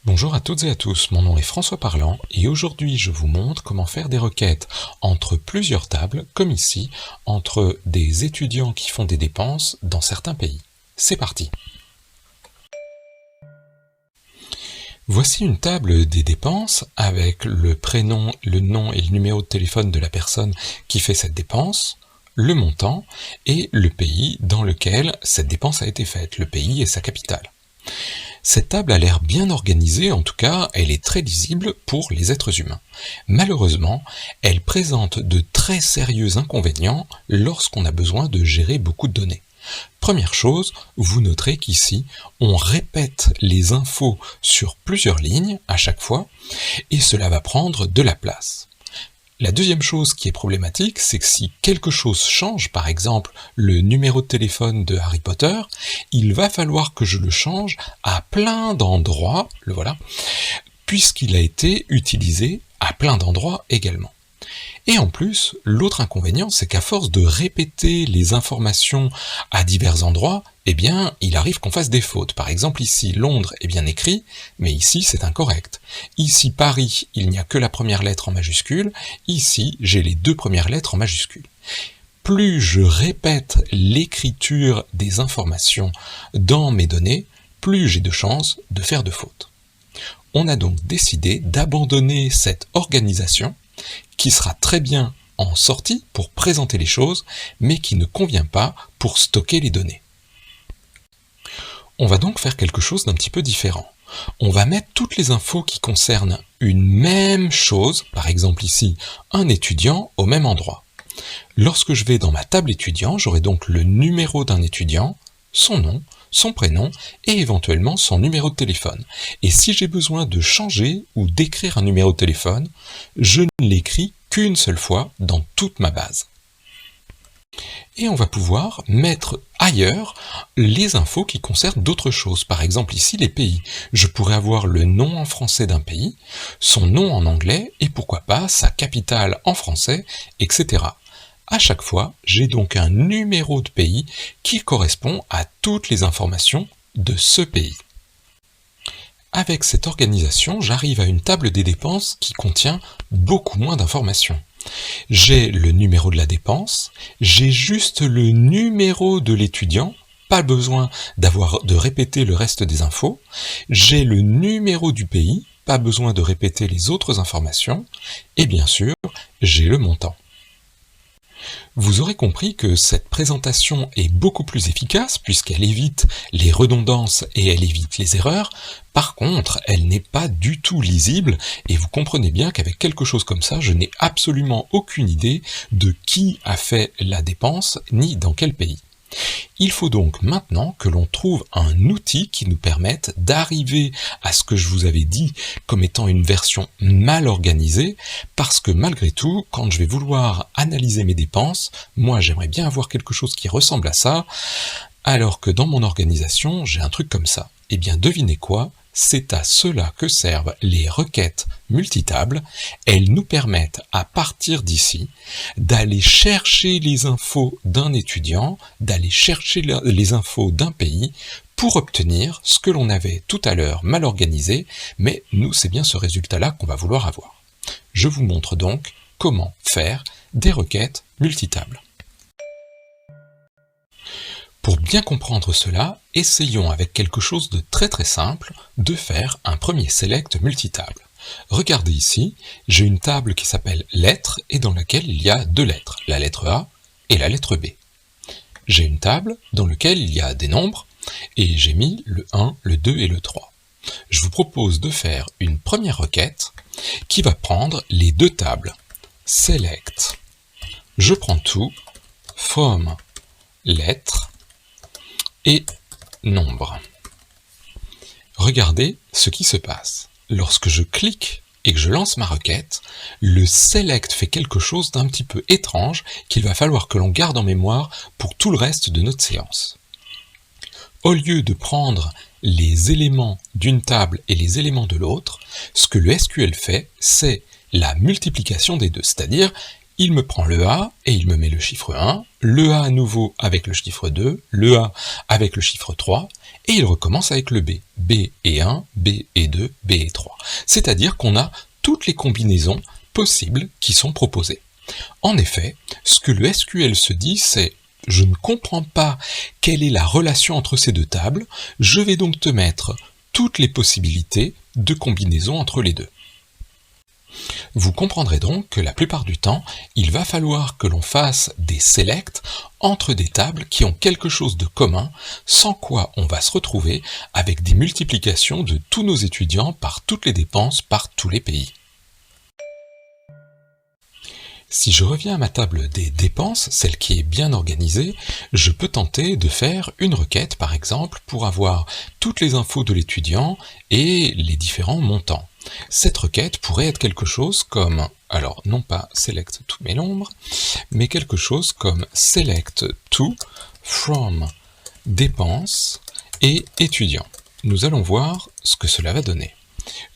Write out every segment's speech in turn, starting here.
Bonjour à toutes et à tous, mon nom est François Parlant et aujourd'hui je vous montre comment faire des requêtes entre plusieurs tables, comme ici, entre des étudiants qui font des dépenses dans certains pays. C'est parti! Voici une table des dépenses avec le prénom, le nom et le numéro de téléphone de la personne qui fait cette dépense, le montant et le pays dans lequel cette dépense a été faite, le pays et sa capitale. Cette table a l'air bien organisée, en tout cas, elle est très lisible pour les êtres humains. Malheureusement, elle présente de très sérieux inconvénients lorsqu'on a besoin de gérer beaucoup de données. Première chose, vous noterez qu'ici, on répète les infos sur plusieurs lignes à chaque fois, et cela va prendre de la place. La deuxième chose qui est problématique, c'est que si quelque chose change, par exemple le numéro de téléphone de Harry Potter, il va falloir que je le change à plein d'endroits, le voilà, puisqu'il a été utilisé à plein d'endroits également. Et en plus, l'autre inconvénient, c'est qu'à force de répéter les informations à divers endroits, eh bien, il arrive qu'on fasse des fautes. Par exemple, ici, Londres est bien écrit, mais ici, c'est incorrect. Ici, Paris, il n'y a que la première lettre en majuscule. Ici, j'ai les deux premières lettres en majuscule. Plus je répète l'écriture des informations dans mes données, plus j'ai de chances de faire de fautes. On a donc décidé d'abandonner cette organisation qui sera très bien en sortie pour présenter les choses, mais qui ne convient pas pour stocker les données. On va donc faire quelque chose d'un petit peu différent. On va mettre toutes les infos qui concernent une même chose, par exemple ici, un étudiant au même endroit. Lorsque je vais dans ma table étudiant, j'aurai donc le numéro d'un étudiant, son nom, son prénom et éventuellement son numéro de téléphone. Et si j'ai besoin de changer ou d'écrire un numéro de téléphone, je ne l'écris qu'une seule fois dans toute ma base. Et on va pouvoir mettre ailleurs les infos qui concernent d'autres choses. Par exemple ici les pays. Je pourrais avoir le nom en français d'un pays, son nom en anglais et pourquoi pas sa capitale en français, etc. À chaque fois, j'ai donc un numéro de pays qui correspond à toutes les informations de ce pays. Avec cette organisation, j'arrive à une table des dépenses qui contient beaucoup moins d'informations. J'ai le numéro de la dépense, j'ai juste le numéro de l'étudiant, pas besoin de répéter le reste des infos, j'ai le numéro du pays, pas besoin de répéter les autres informations, et bien sûr, j'ai le montant. Vous aurez compris que cette présentation est beaucoup plus efficace puisqu'elle évite les redondances et elle évite les erreurs. Par contre, elle n'est pas du tout lisible et vous comprenez bien qu'avec quelque chose comme ça, je n'ai absolument aucune idée de qui a fait la dépense ni dans quel pays. Il faut donc maintenant que l'on trouve un outil qui nous permette d'arriver à ce que je vous avais dit comme étant une version mal organisée, parce que malgré tout, quand je vais vouloir analyser mes dépenses, moi j'aimerais bien avoir quelque chose qui ressemble à ça, alors que dans mon organisation, j'ai un truc comme ça. Eh bien devinez quoi ? C'est à cela que servent les requêtes multitables. Elles nous permettent, à partir d'ici, d'aller chercher les infos d'un étudiant, d'aller chercher les infos d'un pays, pour obtenir ce que l'on avait tout à l'heure mal organisé, mais nous, c'est bien ce résultat-là qu'on va vouloir avoir. Je vous montre donc comment faire des requêtes multitables. Pour bien comprendre cela, essayons avec quelque chose de très très simple de faire un premier select multitable. Regardez ici, j'ai une table qui s'appelle lettres et dans laquelle il y a deux lettres, la lettre A et la lettre B. J'ai une table dans laquelle il y a des nombres et j'ai mis le 1, le 2 et le 3. Je vous propose de faire une première requête qui va prendre les deux tables. Select, je prends tout, from lettres, et nombre. Regardez ce qui se passe. Lorsque je clique et que je lance ma requête, le select fait quelque chose d'un petit peu étrange qu'il va falloir que l'on garde en mémoire pour tout le reste de notre séance. Au lieu de prendre les éléments d'une table et les éléments de l'autre, ce que le SQL fait, c'est la multiplication des deux, c'est-à-dire il me prend le A et il me met le chiffre 1, le A à nouveau avec le chiffre 2, le A avec le chiffre 3, et il recommence avec le B. B et 1, B et 2, B et 3. C'est-à-dire qu'on a toutes les combinaisons possibles qui sont proposées. En effet, ce que le SQL se dit, c'est « je ne comprends pas quelle est la relation entre ces deux tables, je vais donc te mettre toutes les possibilités de combinaison entre les deux ». Vous comprendrez donc que la plupart du temps, il va falloir que l'on fasse des selects entre des tables qui ont quelque chose de commun, sans quoi on va se retrouver avec des multiplications de tous nos étudiants par toutes les dépenses par tous les pays. Si je reviens à ma table des dépenses, celle qui est bien organisée, je peux tenter de faire une requête par exemple pour avoir toutes les infos de l'étudiant et les différents montants. Cette requête pourrait être quelque chose comme, alors non pas select to mes nombres, mais quelque chose comme select to from dépenses et étudiants. Nous allons voir ce que cela va donner.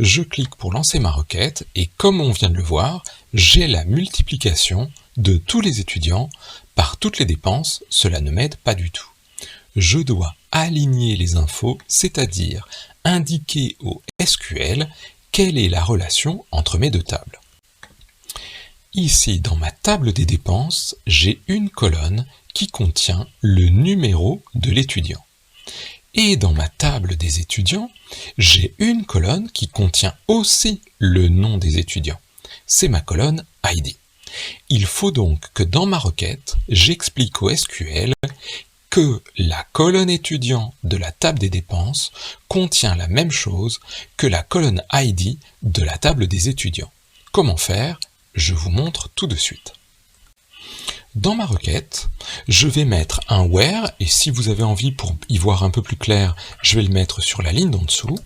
Je clique pour lancer ma requête et comme on vient de le voir, j'ai la multiplication de tous les étudiants par toutes les dépenses, cela ne m'aide pas du tout. Je dois aligner les infos, c'est-à-dire indiquer au SQL quelle est la relation entre mes deux tables. Ici, dans ma table des dépenses, j'ai une colonne qui contient le numéro de l'étudiant. Et dans ma table des étudiants, j'ai une colonne qui contient aussi le nom des étudiants. C'est ma colonne ID. Il faut donc que dans ma requête, j'explique au SQL que la colonne étudiant de la table des dépenses contient la même chose que la colonne ID de la table des étudiants. Comment faire? Je vous montre tout de suite. Dans ma requête, je vais mettre un where, et si vous avez envie pour y voir un peu plus clair, je vais le mettre sur la ligne d'en dessous.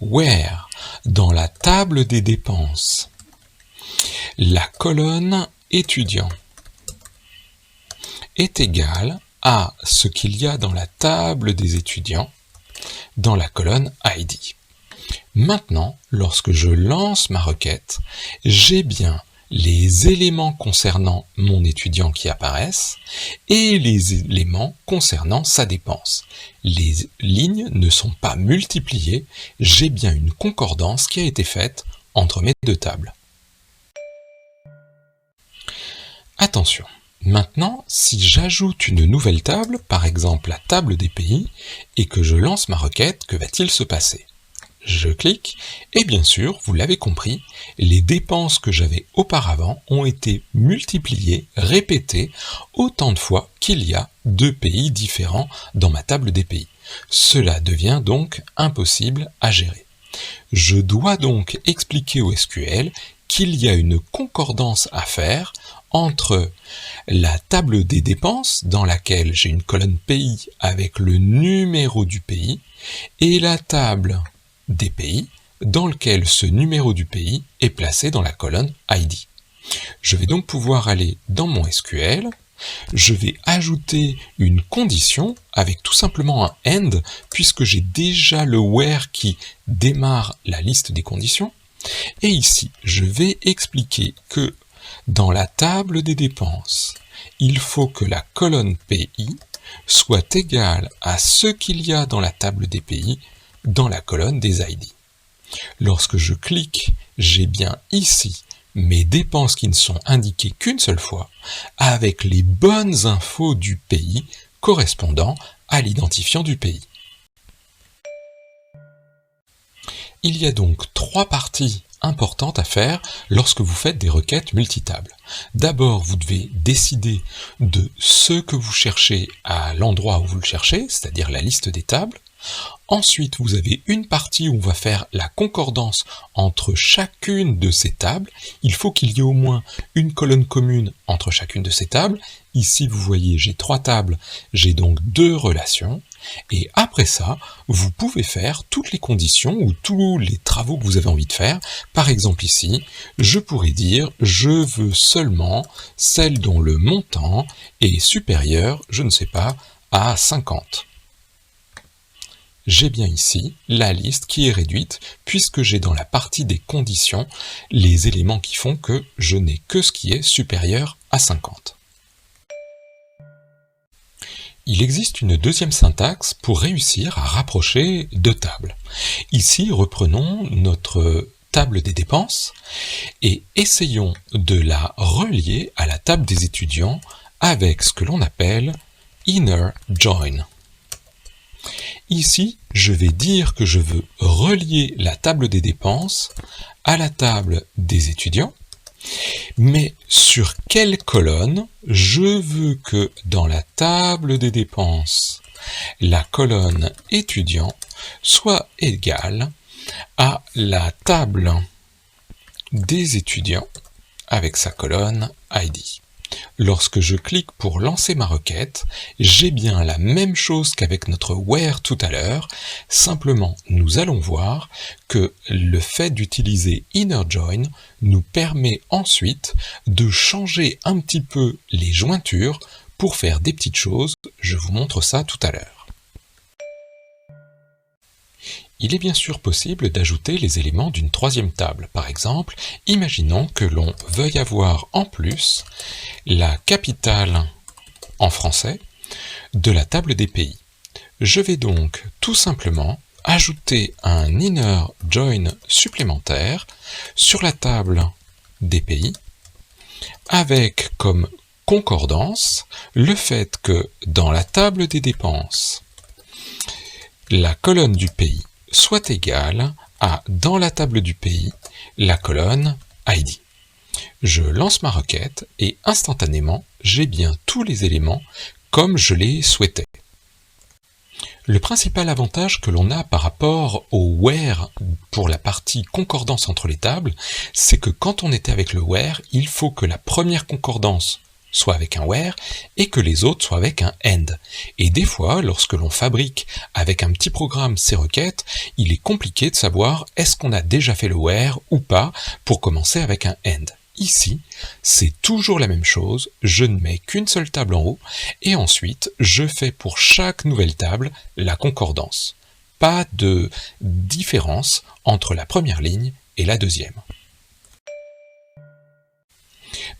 Where, dans la table des dépenses, la colonne étudiant est égale à ce qu'il y a dans la table des étudiants, dans la colonne ID. Maintenant, lorsque je lance ma requête, j'ai bien les éléments concernant mon étudiant qui apparaissent et les éléments concernant sa dépense. Les lignes ne sont pas multipliées, j'ai bien une concordance qui a été faite entre mes deux tables. Attention, maintenant, si j'ajoute une nouvelle table, par exemple la table des pays, et que je lance ma requête, que va-t-il se passer? Je clique, et bien sûr, vous l'avez compris, les dépenses que j'avais auparavant ont été multipliées, répétées, autant de fois qu'il y a deux pays différents dans ma table des pays. Cela devient donc impossible à gérer. Je dois donc expliquer au SQL qu'il y a une concordance à faire entre la table des dépenses, dans laquelle j'ai une colonne pays avec le numéro du pays, et la table des pays, dans lequel ce numéro du pays est placé dans la colonne ID. Je vais donc pouvoir aller dans mon SQL, je vais ajouter une condition avec tout simplement un end, puisque j'ai déjà le where qui démarre la liste des conditions, et ici, je vais expliquer que dans la table des dépenses, il faut que la colonne pays soit égale à ce qu'il y a dans la table des pays dans la colonne des ID. Lorsque je clique, j'ai bien ici mes dépenses qui ne sont indiquées qu'une seule fois, avec les bonnes infos du pays correspondant à l'identifiant du pays. Il y a donc trois parties importantes à faire lorsque vous faites des requêtes multitables. D'abord, vous devez décider de ce que vous cherchez à l'endroit où vous le cherchez, c'est-à-dire la liste des tables. Ensuite, vous avez une partie où on va faire la concordance entre chacune de ces tables. Il faut qu'il y ait au moins une colonne commune entre chacune de ces tables. Ici, vous voyez, j'ai trois tables, j'ai donc deux relations. Et après ça, vous pouvez faire toutes les conditions ou tous les travaux que vous avez envie de faire. Par exemple ici, je pourrais dire « je veux seulement celle dont le montant est supérieur, je ne sais pas, à 50 ». j'ai bien ici la liste qui est réduite puisque j'ai dans la partie des conditions les éléments qui font que je n'ai que ce qui est supérieur à 50. Il existe une deuxième syntaxe pour réussir à rapprocher deux tables. Ici, reprenons notre table des dépenses et essayons de la relier à la table des étudiants avec ce que l'on appelle inner join. Ici, je vais dire que je veux relier la table des dépenses à la table des étudiants, mais sur quelle colonne je veux que dans la table des dépenses, la colonne étudiant soit égale à la table des étudiants avec sa colonne ID. Lorsque je clique pour lancer ma requête, j'ai bien la même chose qu'avec notre where tout à l'heure, simplement nous allons voir que le fait d'utiliser inner join nous permet ensuite de changer un petit peu les jointures pour faire des petites choses, je vous montre ça tout à l'heure. Il est bien sûr possible d'ajouter les éléments d'une troisième table. Par exemple, imaginons que l'on veuille avoir en plus la capitale en français de la table des pays. Je vais donc tout simplement ajouter un inner join supplémentaire sur la table des pays avec comme concordance le fait que dans la table des dépenses, la colonne du pays soit égale à, dans la table du pays, la colonne ID. Je lance ma requête et instantanément, j'ai bien tous les éléments comme je les souhaitais. Le principal avantage que l'on a par rapport au where pour la partie concordance entre les tables, c'est que quand on était avec le where, il faut que la première concordance soit avec un where, et que les autres soient avec un end. Et des fois, lorsque l'on fabrique avec un petit programme ces requêtes, il est compliqué de savoir est-ce qu'on a déjà fait le where ou pas pour commencer avec un end. Ici, c'est toujours la même chose, je ne mets qu'une seule table en haut, et ensuite, je fais pour chaque nouvelle table la concordance. Pas de différence entre la première ligne et la deuxième.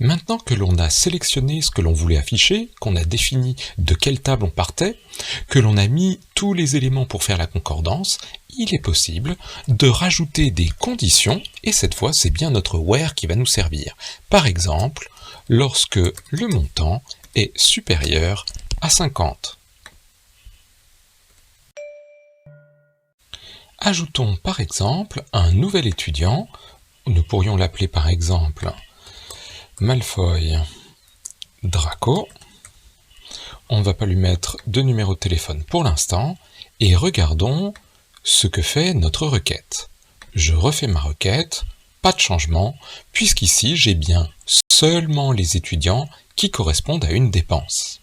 Maintenant que l'on a sélectionné ce que l'on voulait afficher, qu'on a défini de quelle table on partait, que l'on a mis tous les éléments pour faire la concordance, il est possible de rajouter des conditions, et cette fois c'est bien notre where qui va nous servir. Par exemple, lorsque le montant est supérieur à 50. Ajoutons par exemple un nouvel étudiant, nous pourrions l'appeler par exemple Malfoy Draco. On ne va pas lui mettre de numéro de téléphone pour l'instant, et regardons ce que fait notre requête. Je refais ma requête, pas de changement, puisqu'ici j'ai bien seulement les étudiants qui correspondent à une dépense.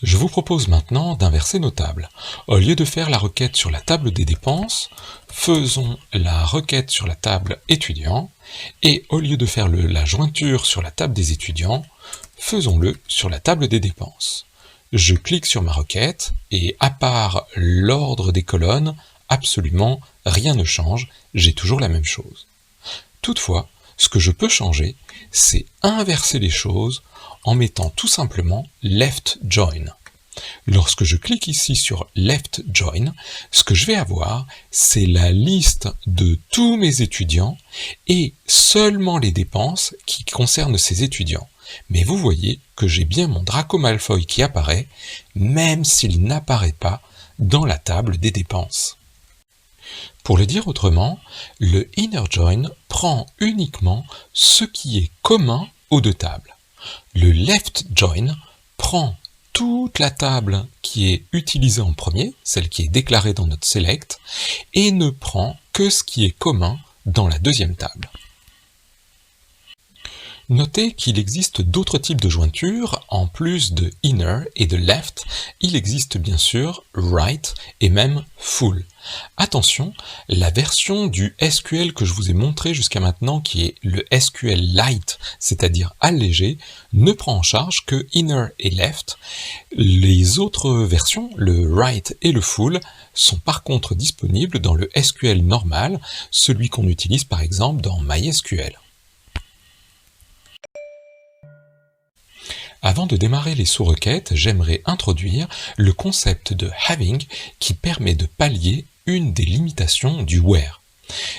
Je vous propose maintenant d'inverser nos tables. Au lieu de faire la requête sur la table des dépenses, faisons la requête sur la table étudiant, et au lieu de faire la jointure sur la table des étudiants, faisons-le sur la table des dépenses. Je clique sur ma requête, et à part l'ordre des colonnes, absolument rien ne change, j'ai toujours la même chose. Toutefois, ce que je peux changer, c'est inverser les choses en mettant tout simplement left join. Lorsque je clique ici sur left join, ce que je vais avoir, c'est la liste de tous mes étudiants et seulement les dépenses qui concernent ces étudiants. Mais vous voyez que j'ai bien mon Draco Malfoy qui apparaît, même s'il n'apparaît pas dans la table des dépenses. Pour le dire autrement, le inner join prend uniquement ce qui est commun aux deux tables. Le left join prend toute la table qui est utilisée en premier, celle qui est déclarée dans notre select, et ne prend que ce qui est commun dans la deuxième table. Notez qu'il existe d'autres types de jointures, en plus de inner et de left, il existe bien sûr right et même full. Attention, la version du SQL que je vous ai montré jusqu'à maintenant, qui est le SQL Lite, c'est-à-dire allégé, ne prend en charge que inner et left. Les autres versions, le right et le full, sont par contre disponibles dans le SQL normal, celui qu'on utilise par exemple dans MySQL. Avant de démarrer les sous-requêtes, j'aimerais introduire le concept de having qui permet de pallier une des limitations du where.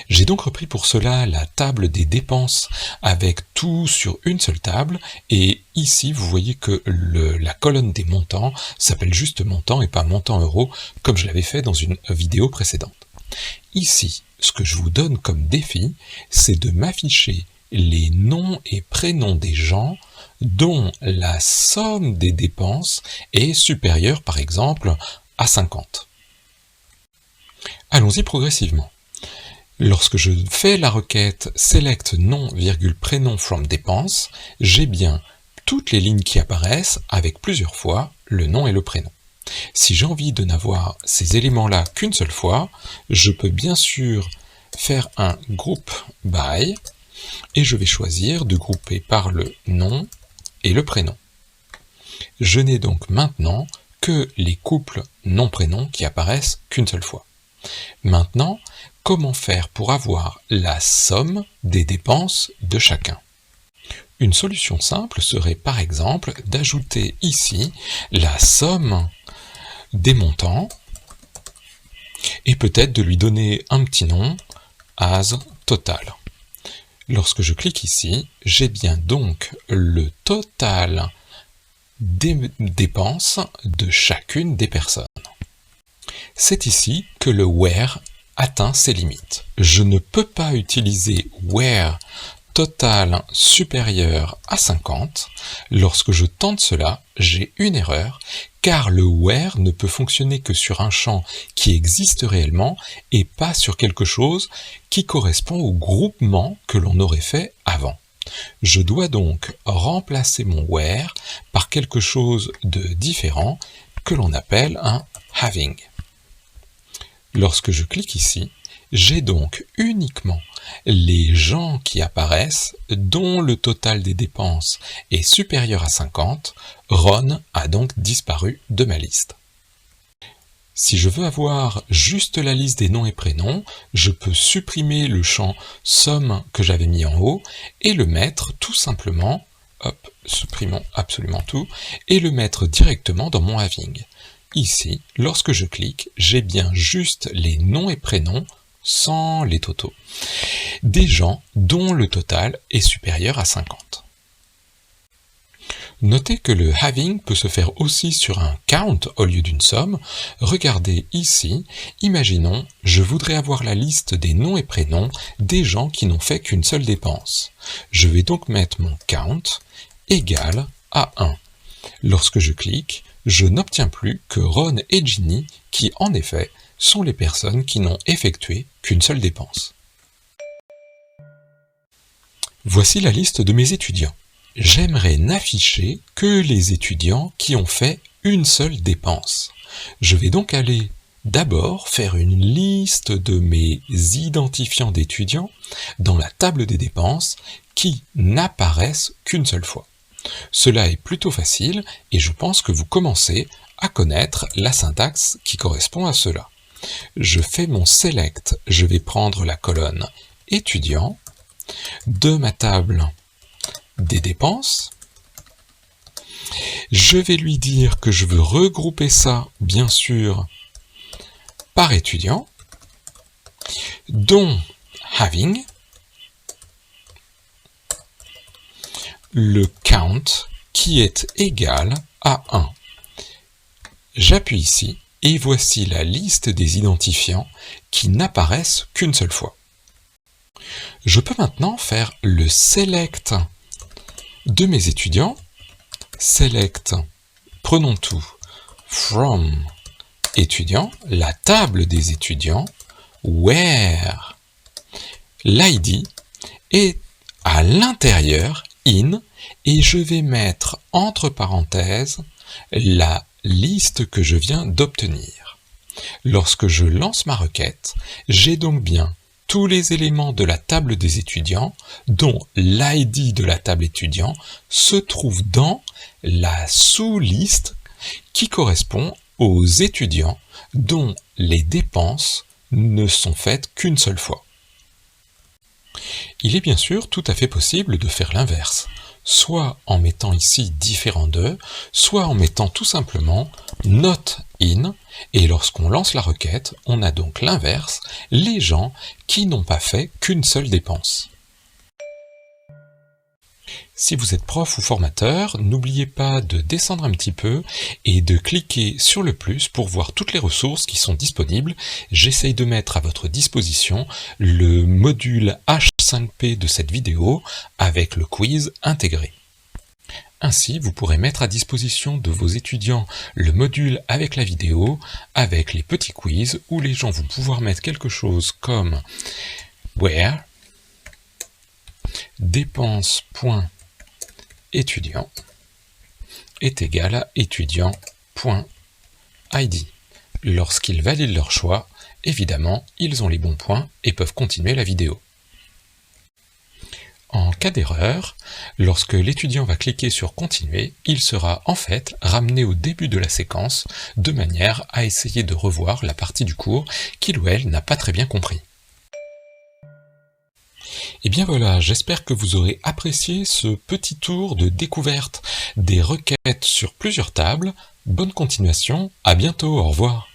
J'ai donc repris pour cela la table des dépenses avec tout sur une seule table, et ici vous voyez que la colonne des montants s'appelle juste montant et pas montant euro comme je l'avais fait dans une vidéo précédente. Ici, ce que je vous donne comme défi, c'est de m'afficher les noms et prénoms des gens dont la somme des dépenses est supérieure par exemple à 50. Allons-y progressivement. Lorsque je fais la requête select nom, prénom from dépenses, j'ai bien toutes les lignes qui apparaissent avec plusieurs fois le nom et le prénom. Si j'ai envie de n'avoir ces éléments-là qu'une seule fois, je peux bien sûr faire un group by et je vais choisir de grouper par le nom et le prénom. Je n'ai donc maintenant que les couples nom-prénom qui apparaissent qu'une seule fois. Maintenant, comment faire pour avoir la somme des dépenses de chacun? Une solution simple serait par exemple d'ajouter ici la somme des montants et peut-être de lui donner un petit nom as total. Lorsque je clique ici, j'ai bien donc le total des dépenses de chacune des personnes. C'est ici que le where atteint ses limites. Je ne peux pas utiliser where total supérieur à 50. Lorsque je tente cela, j'ai une erreur, car le where ne peut fonctionner que sur un champ qui existe réellement et pas sur quelque chose qui correspond au groupement que l'on aurait fait avant. Je dois donc remplacer mon where par quelque chose de différent que l'on appelle un having. Lorsque je clique ici, j'ai donc uniquement les gens qui apparaissent dont le total des dépenses est supérieur à 50. Ron a donc disparu de ma liste. Si je veux avoir juste la liste des noms et prénoms, je peux supprimer le champ somme que j'avais mis en haut et le mettre tout simplement, supprimons absolument tout, et le mettre directement dans mon having. Ici, lorsque je clique, j'ai bien juste les noms et prénoms, sans les totaux, des gens dont le total est supérieur à 50. Notez que le having peut se faire aussi sur un count au lieu d'une somme. Regardez ici, imaginons, je voudrais avoir la liste des noms et prénoms des gens qui n'ont fait qu'une seule dépense. Je vais donc mettre mon count égal à 1. Lorsque je clique, je n'obtiens plus que Ron et Ginny qui, en effet, sont les personnes qui n'ont effectué qu'une seule dépense. Voici la liste de mes étudiants. J'aimerais n'afficher que les étudiants qui ont fait une seule dépense. Je vais donc aller d'abord faire une liste de mes identifiants d'étudiants dans la table des dépenses qui n'apparaissent qu'une seule fois. Cela est plutôt facile et je pense que vous commencez à connaître la syntaxe qui correspond à cela. Je fais mon select, je vais prendre la colonne étudiant de ma table des dépenses. Je vais lui dire que je veux regrouper ça, bien sûr, par étudiant, dont having le count qui est égal à 1. J'appuie ici et voici la liste des identifiants qui n'apparaissent qu'une seule fois. Je peux maintenant faire le select de mes étudiants. Select, prenons tout, from étudiants, la table des étudiants, where l'ID, et à l'intérieur, in et je vais mettre entre parenthèses la liste que je viens d'obtenir. Lorsque je lance ma requête, j'ai donc bien tous les éléments de la table des étudiants, dont l'ID de la table étudiant se trouve dans la sous-liste qui correspond aux étudiants dont les dépenses ne sont faites qu'une seule fois. Il est bien sûr tout à fait possible de faire l'inverse, soit en mettant ici différent de, soit en mettant tout simplement not in, et lorsqu'on lance la requête, on a donc l'inverse, les gens qui n'ont pas fait qu'une seule dépense. Si vous êtes prof ou formateur, n'oubliez pas de descendre un petit peu et de cliquer sur le plus pour voir toutes les ressources qui sont disponibles. J'essaye de mettre à votre disposition le module H5P de cette vidéo avec le quiz intégré. Ainsi, vous pourrez mettre à disposition de vos étudiants le module avec la vidéo, avec les petits quiz où les gens vont pouvoir mettre quelque chose comme where dépenses.étudiant est égal à étudiant.id. Lorsqu'ils valident leur choix, évidemment, ils ont les bons points et peuvent continuer la vidéo. En cas d'erreur, lorsque l'étudiant va cliquer sur « Continuer », il sera en fait ramené au début de la séquence de manière à essayer de revoir la partie du cours qu'il ou elle n'a pas très bien compris. Et bien voilà, j'espère que vous aurez apprécié ce petit tour de découverte des requêtes sur plusieurs tables. Bonne continuation, à bientôt, au revoir.